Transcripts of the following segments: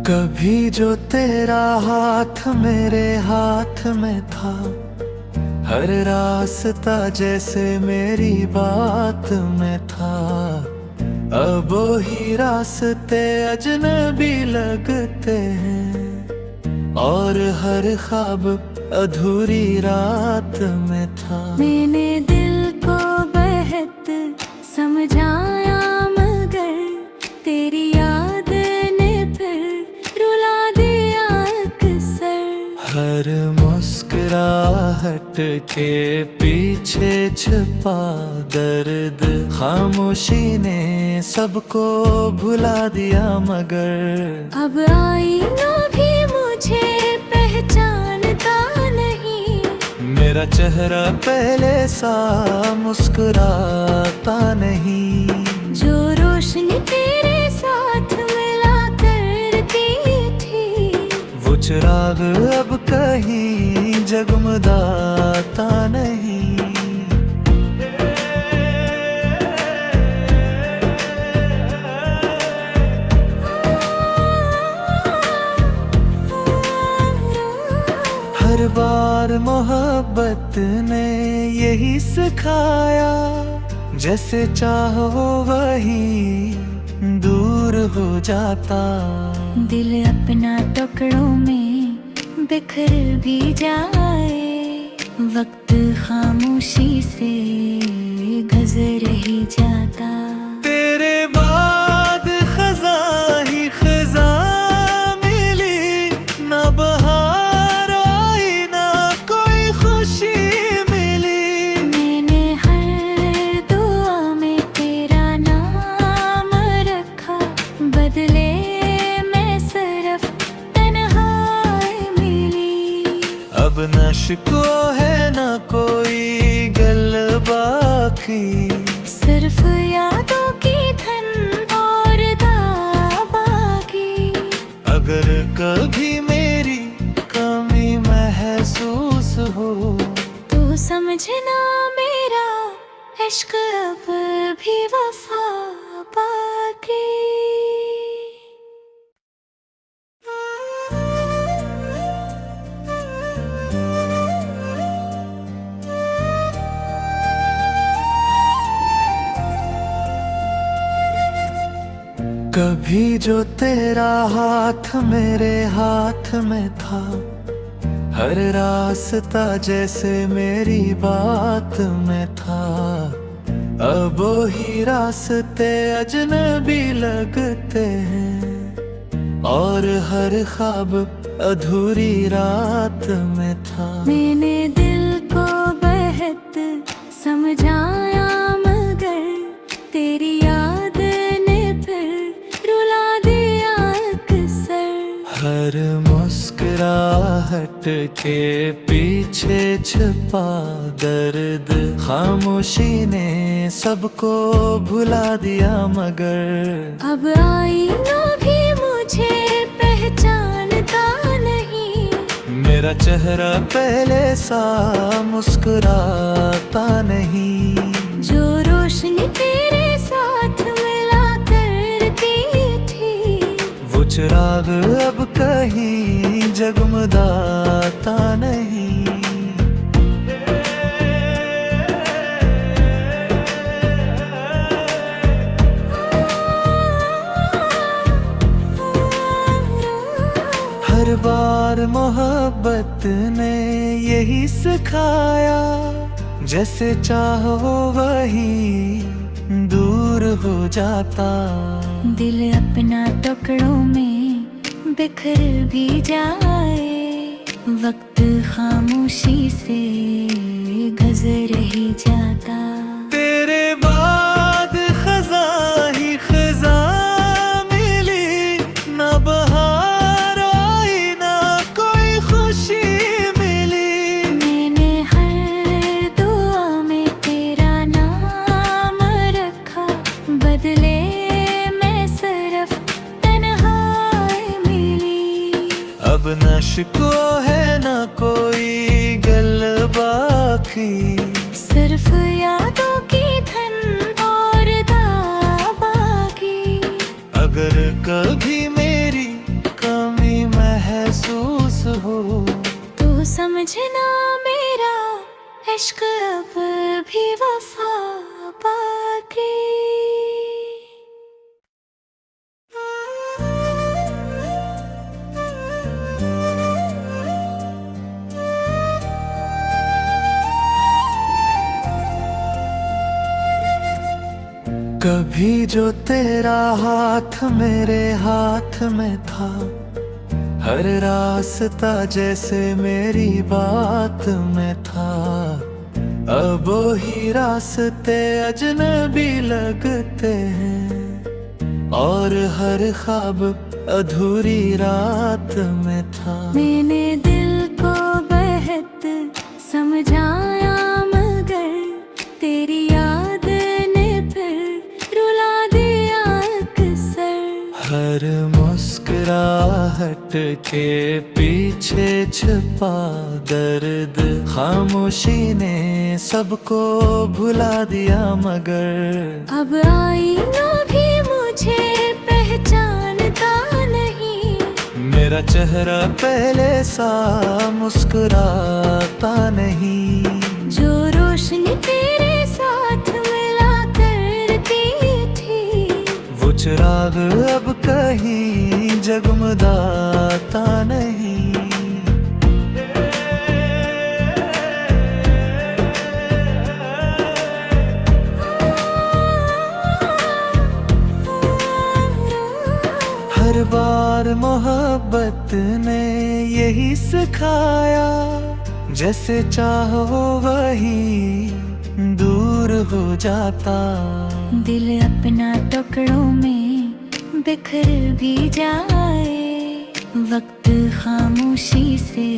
कभी जो तेरा हाथ मेरे हाथ में था, हर रास्ता जैसे मेरी बात में था। अब वही रास्ते अजनबी लगते हैं और हर ख्वाब अधूरी रात में था। मैंने दिल को बेहद समझाया मगर तेरी याद ने फिर रुला दिया अक्सर। हर मुस्कुराहट के पीछे छुपा दर्द खामोशी ने सबको भुला दिया मगर अब आईना भी मुझे पहचानता नहीं। मेरा चेहरा पहले सा मुस्कुराता नहीं। जो रोशनी तेरे साथ मिला करती थी, वो चिराग अब कहीं जगमगाता नहीं। हर बार मोहब्बत ने यही सिखाया, जैसे चाहो वही दूर हो जाता। दिल अपना टुकड़ों में बिखर भी जाए, वक्त खामोशी से गुजर ही जाता। तेरे बाद खज़ा ही खज़ा मिली, ना बहार आई ना कोई खुशी मिली। मैंने हर दुआ में तेरा नाम रखा, बदले में सिर्फ तन्हाई मिली। अब न शिकवा है ना कोई गलबा की, सिर्फ यादों की धन और दाबागी। अगर कभी मेरी कमी महसूस हो तो समझना मेरा इश्क अब भी वफा बाकी। कभी जो तेरा हाथ मेरे हाथ में था, हर रास्ता जैसे मेरी बात में था। अब वही रास्ते अजनबी लगते हैं और हर ख्वाब अधूरी रात में था। मैंने दिल को बेहद समझाया मगर तेरी याद ने फिर रुला दिया अक्सर। हर मुस्कुराहट के पीछे छुपा दर्द खामोशी ने सबको भुला दिया मगर अब आईना भी मुझे पहचानता नहीं। मेरा चेहरा पहले सा मुस्कुराता नहीं। जो रोशनी तेरे साथ मिला करती थी, वो चिराग अब कहीं जगमगाता नहीं। हर बार मोहब्बत ने यही सिखाया, जैसे चाहो वही दूर हो जाता। दिल अपना टुकड़ों में बिखर भी जाए, वक्त खामोशी से गुजर ही जाता। तेरे बाद खज़ा ही खज़ा मिली, ना बहार आई ना कोई खुशी मिली। मैंने हर दुआ में तेरा नाम रखा, बदले में सिर्फ तन्हाई मिली। अब न शिकवा है ना कोई गलबा की, सिर्फ यादों की धन और दाबागी। अगर कभी मेरी कमी इश्क अब भी वफा बाकी। कभी जो तेरा हाथ मेरे हाथ में था, हर रास्ता जैसे मेरी बात में था। अब वही रास्ते अजनबी लगते हैं, और हर ख्वाब अधूरी रात में था। मैंने दिल को बेहद समझाया, मगर तेरी याद ने फिर रुला दिया अक्सर। हर मुस्कुराहट के पीछे छुपा दर्द, खामोशी ने सबको भुला दिया। मगर अब आईना भी मुझे पहचानता नहीं, मेरा चेहरा पहले सा मुस्कुराता नहीं। जो रोशनी तेरे साथ मिला करती थी, वो चिराग अब कहीं जगमगाता नहीं। हर बार मोहब्बत ने यही सिखाया, जैसे चाहो वही दूर हो जाता। दिल अपना टुकड़ों में बिखर भी जाए, वक्त खामोशी से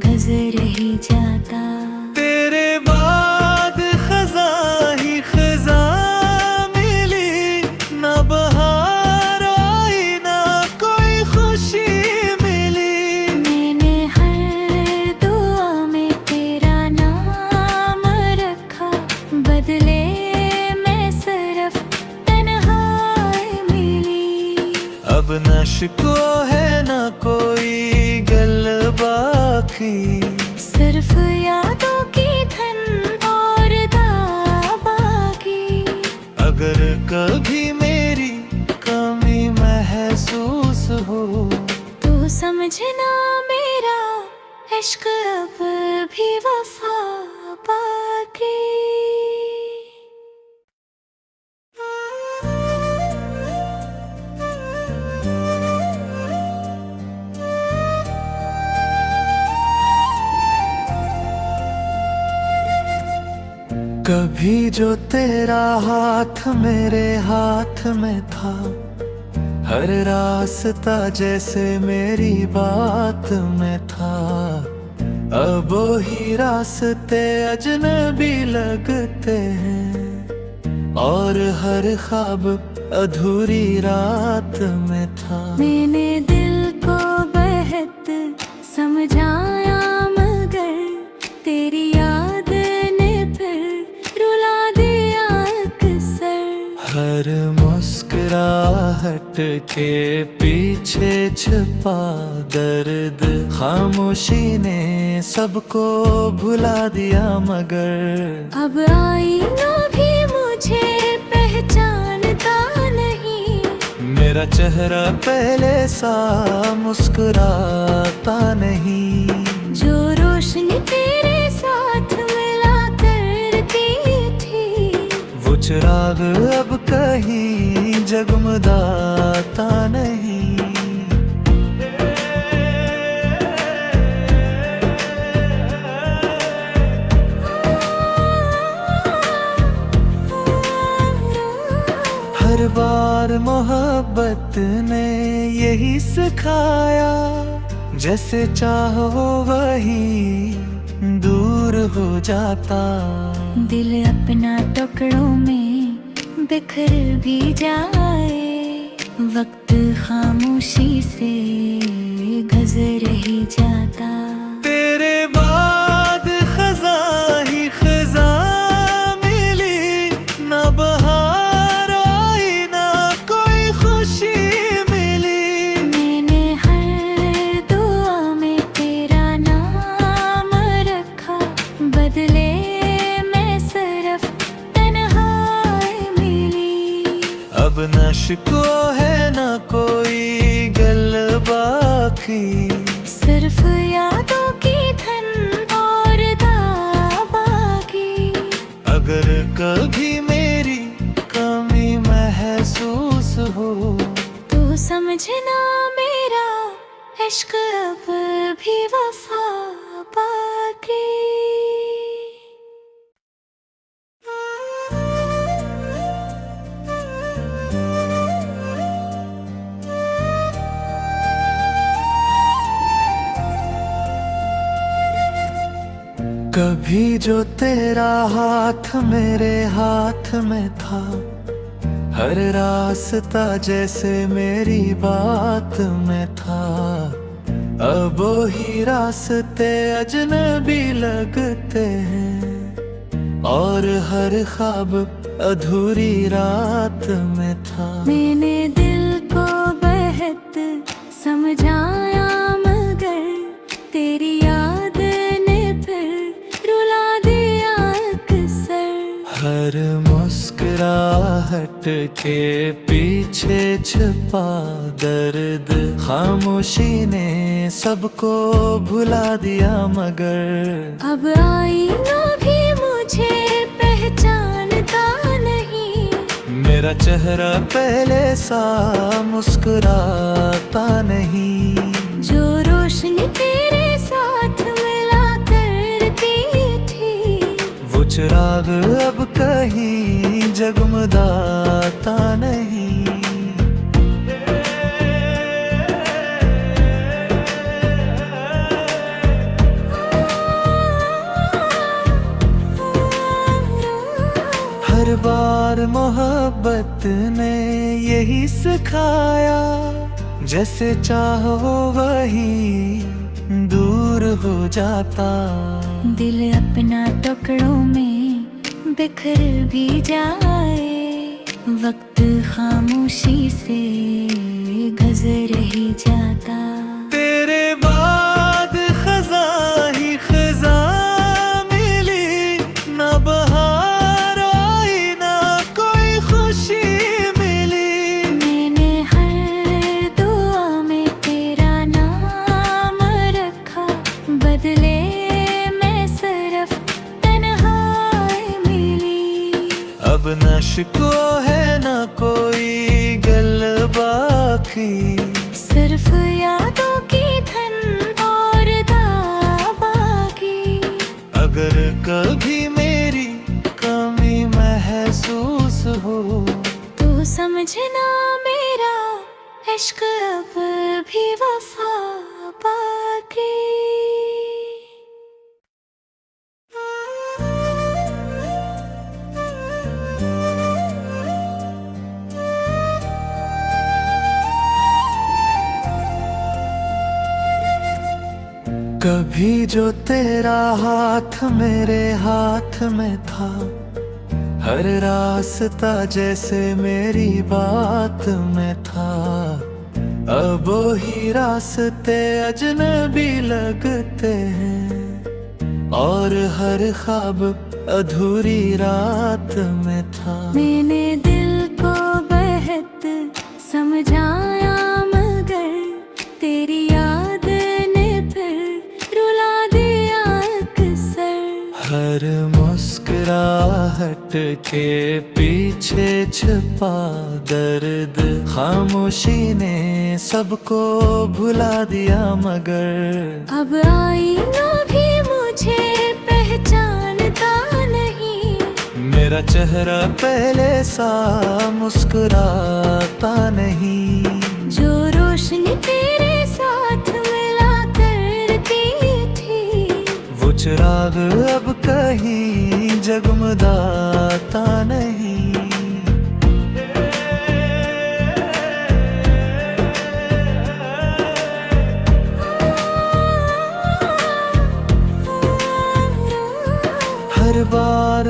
गुजर ही जाता। तेरे बाद खज़ा ही खज़ा मिली, ना बहार आई ना कोई खुशी मिली। मैंने हर दुआ में तेरा नाम रखा, बदले में सिर्फ तन्हाई मिली। अब न शिकवा है ना कोई गल बाकी, सिर्फ यादों की धन और दाबागी। अगर कभी मेरी कमी महसूस हो, तो समझना मेरा इश्क अब भी वफा बाकी। कभी जो तेरा हाथ मेरे हाथ में था, हर रास्ता जैसे मेरी बात में था। अब वही रास्ते अजनबी लगते हैं, और हर ख्वाब अधूरी रात में था। मैंने दिल को बेहद समझाया, मगर तेरी याद ने फिर रुला दिया अक्सर। हर मुस्कुराहट के पीछे छुपा दर्द, खामोशी ने सबको भुला दिया। मगर अब आईना भी मुझे पहचानता नहीं, मेरा चेहरा पहले सा मुस्कुराता नहीं। जो रोशनी तेरे साथ मिला करती थी, वो चिराग अब कहीं जगमगाता नहीं। हर बार मोहब्बत ने यही सिखाया, जैसे चाहो वही दूर हो जाता। दिल अपना टुकड़ों में बिखर भी जाए, वक्त खामोशी से गुजर ही जाता। तेरे बाद खज़ा ही खज़ा मिली, ना बहार आई ना कोई खुशी मिली। मैंने हर दुआ में तेरा नाम रखा, बदले इश्क अब भी वफा बाकी। कभी जो तेरा हाथ मेरे हाथ में था, हर रास्ता जैसे मेरी बात में था। अब वही रास्ते अजनबी लगते हैं, और हर ख्वाब अधूरी रात में था। मैंने दिल को बेहद समझाया, मगर तेरी याद ने फिर रुला दिया अक्सर। हर मुस्कुराहट के पीछे छुपा दर्द, खामोशी ने सबको भुला दिया। मगर अब आईना भी मुझे पहचानता नहीं, मेरा चेहरा पहले सा मुस्कुराता नहीं। जो रोशनी तेरे साथ मिला करती थी, वो चिराग अब कहीं जगमगाता नहीं। हर बार मोहब्बत ने यही सिखाया, जैसे चाहो वही दूर हो जाता। दिल अपना टुकड़ों में बिखर भी जाए, वक्त खामोशी से गुजर ही जाता। तेरे बाद खज़ा ही खज़ा मिली, ना बहार आई ना कोई खुशी मिली। मैंने हर दुआ में तेरा नाम रखा, बदले में सिर्फ तन्हाई मिली। अब न शिकवा है ना कोई गल बाकी, सिर्फ यादों की धन और दाबागी। अगर कभी मेरी कमी महसूस हो, तो समझना मेरा इश्क अब भी वफा बाकी। कभी जो तेरा हाथ मेरे हाथ में था, हर रास्ता जैसे मेरी बात में था। अब वही रास्ते अजनबी लगते हैं, और हर ख्वाब अधूरी रात में था। मैंने दिल को बेहद समझाया, मगर तेरी याद ने फिर रुला दिया अक्सर। हर मुस्कुराहट के पीछे छुपा दर्द, खामोशी ने सबको भुला दिया। मगर अब आईना भी मुझे पहचानता नहीं, मेरा चेहरा पहले सा मुस्कुराता नहीं। जो रोशनी तेरे साथ मिला करती थी, वो चिराग अब कहीं जगमगाता नहीं। हर बार